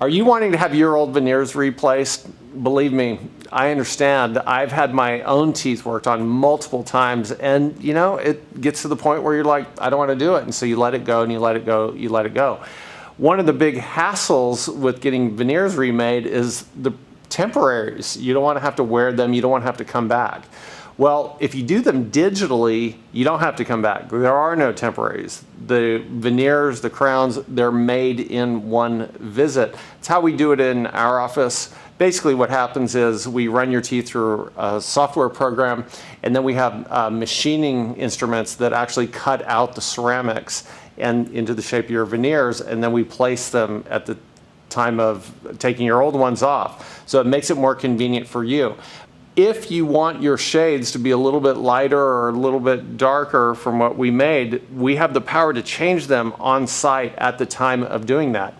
Are you wanting to have your old veneers replaced? Believe me, I understand. I've had my own teeth worked on multiple times, and you know, it gets to the point where you're like, I don't want to do it. And so you let it go and you let it go, you let it go. One of the big hassles with getting veneers remade is the temporaries. You don't want to have to wear them. You don't want to have to come back. Well, if you do them digitally, you don't have to come back. There are no temporaries. The veneers, the crowns, they're made in one visit. It's how we do it in our office. Basically what happens is we run your teeth through a software program, and then we have machining instruments that actually cut out the ceramics and into the shape of your veneers, and then we place them at the time of taking your old ones off. So it makes it more convenient for you. If you want your shades to be a little bit lighter or a little bit darker from what we made, we have the power to change them on site at the time of doing that.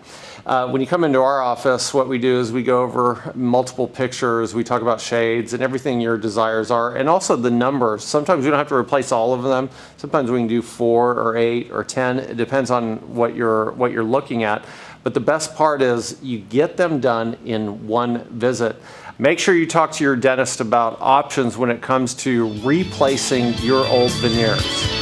When you come into our office, what we do is we go over multiple pictures, we talk about shades and everything your desires are, and also the numbers. Sometimes we don't have to replace all of them. Sometimes we can do 4 or 8 or 10. It depends on what you're looking at. But the best part is you get them done in one visit. Make sure you talk to your dentist about options when it comes to replacing your old veneers.